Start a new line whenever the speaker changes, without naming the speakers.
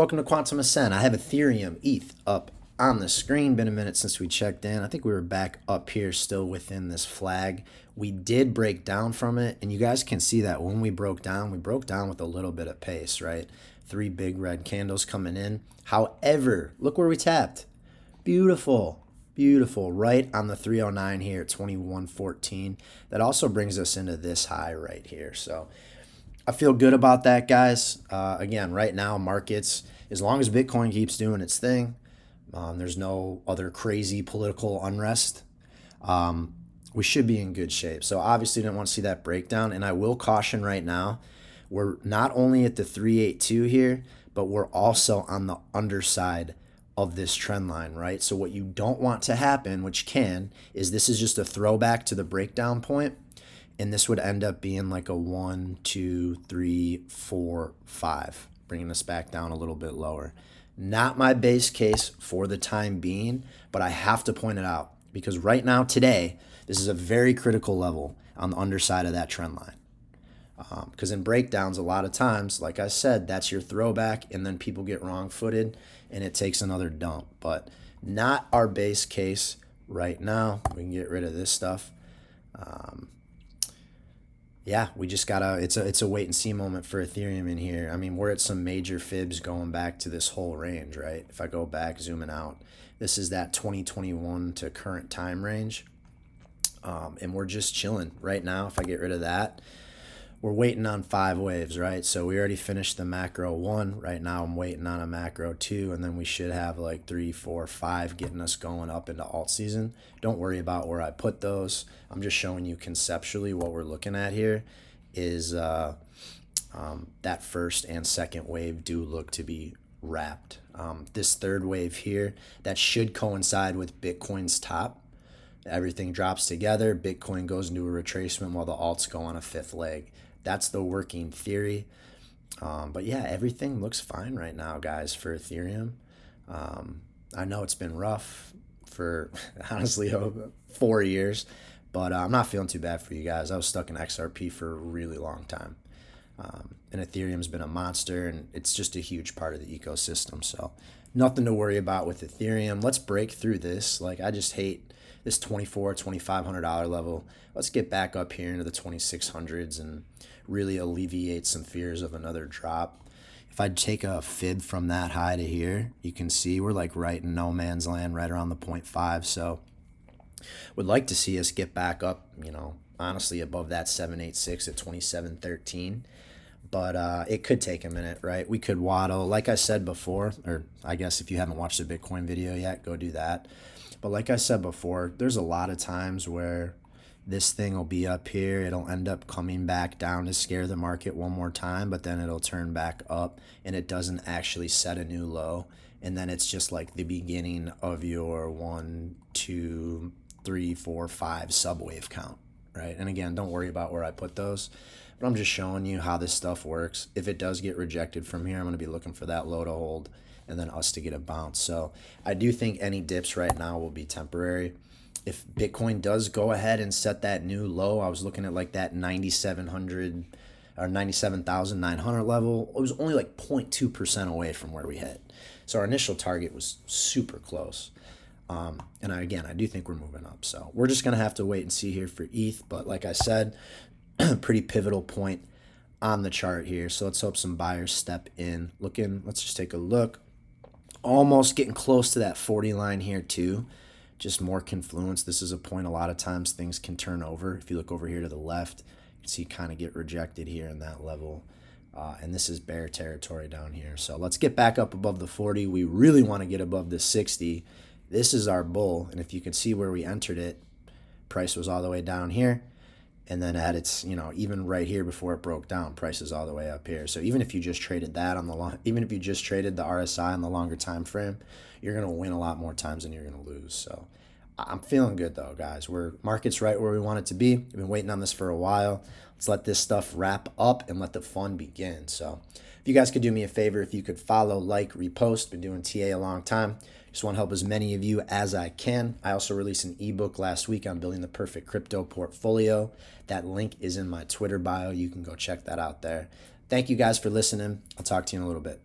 Welcome to Quantum Ascent. I have Ethereum, ETH up on the screen. Been a minute since we checked in. I think we were back up here still within this flag. We did break down from it, and you guys can see that when we broke down with a little bit of pace, right? 3 big red candles coming in. However, look where we tapped. Beautiful, beautiful. Right on the 309 here at 2114. That also brings us into this high right here. So I feel good about that, guys. Again, right now, markets, as long as Bitcoin keeps doing its thing, there's no other crazy political unrest, we should be in good shape. So obviously didn't want to see that breakdown. And I will caution right now, we're not only at the 382 here, but we're also on the underside of this trend line, right? So what you don't want to happen, which can, is this is just a throwback to the breakdown point. And this would end up being like a 1, 2, 3, 4, 5, bringing us back down a little bit lower. Not my base case for the time being, but I have to point it out because right now, today, this is a very critical level on the underside of that trend line. Because in breakdowns, a lot of times, like I said, that's your throwback, and then people get wrong-footed, and it takes another dump. But not our base case right now. We can get rid of this stuff. Yeah, we just gotta, it's a wait and see moment for Ethereum in here. I mean, we're at some major fibs going back to this whole range, right? If I go back, zooming out, this is that 2021 to current time range. And we're just chilling right now. If I get rid of that, we're waiting on 5 waves, right? So we already finished the macro 1. Right now I'm waiting on a macro 2, and then we should have like 3, 4, 5 getting us going up into alt season. Don't worry about where I put those. I'm just showing you conceptually what we're looking at here is that first and second wave do look to be wrapped. This third wave here, that should coincide with Bitcoin's top. Everything drops together, Bitcoin goes into a retracement while the alts go on a 5th leg. That's the working theory. But yeah, everything looks fine right now, guys, for Ethereum. I know it's been rough for, honestly, 4 years, but I'm not feeling too bad for you guys. I was stuck in XRP for a really long time. And Ethereum's been a monster, and it's just a huge part of the ecosystem. So nothing to worry about with Ethereum. Let's break through this. Like, I just hate this $2,400-$2,500 level. Let's get back up here into the 2,600s and really alleviate some fears of another drop. If I take a fib from that high to here, you can see we're like right in no man's land, right around the 0.5. So would like to see us get back up, honestly above that 786 at 2713. But it could take a minute, right? We could waddle, like I said before, or I guess if you haven't watched the Bitcoin video yet, go do that. But like I said before, there's a lot of times where this thing will be up here. It'll end up coming back down to scare the market one more time, but then it'll turn back up and it doesn't actually set a new low. And then it's just like the beginning of your 1, 2, 3, 4, 5 subwave count, right? And again, don't worry about where I put those, but I'm just showing you how this stuff works. If it does get rejected from here, I'm going to be looking for that low to hold and then us to get a bounce. So I do think any dips right now will be temporary. If Bitcoin does go ahead and set that new low, I was looking at like that 9,700 or 97,900 level. It was only like 0.2% away from where we hit. So our initial target was super close. And I do think we're moving up. So we're just going to have to wait and see here for ETH. But like I said, pretty pivotal point on the chart here. So let's hope some buyers step in. Let's just take a look. Almost getting close to that 40 line here too. Just more confluence. This is a point a lot of times things can turn over. If you look over here to the left, you can see kind of get rejected here in that level. And this is bear territory down here. So let's get back up above the 40. We really want to get above the 60. This is our bull. And if you can see where we entered it, price was all the way down here. And then at its, even right here before it broke down, price is all the way up here. So even if you just traded that on the even if you just traded the RSI on the longer time frame, you're going to win a lot more times than you're going to lose. So I'm feeling good though, guys. Market's right where we want it to be. We've been waiting on this for a while. Let's let this stuff wrap up and let the fun begin. So if you guys could do me a favor, if you could follow, like, repost. Been doing TA a long time. Just want to help as many of you as I can. I also released an ebook last week on building the perfect crypto portfolio. That link is in my Twitter bio. You can go check that out there. Thank you guys for listening. I'll talk to you in a little bit.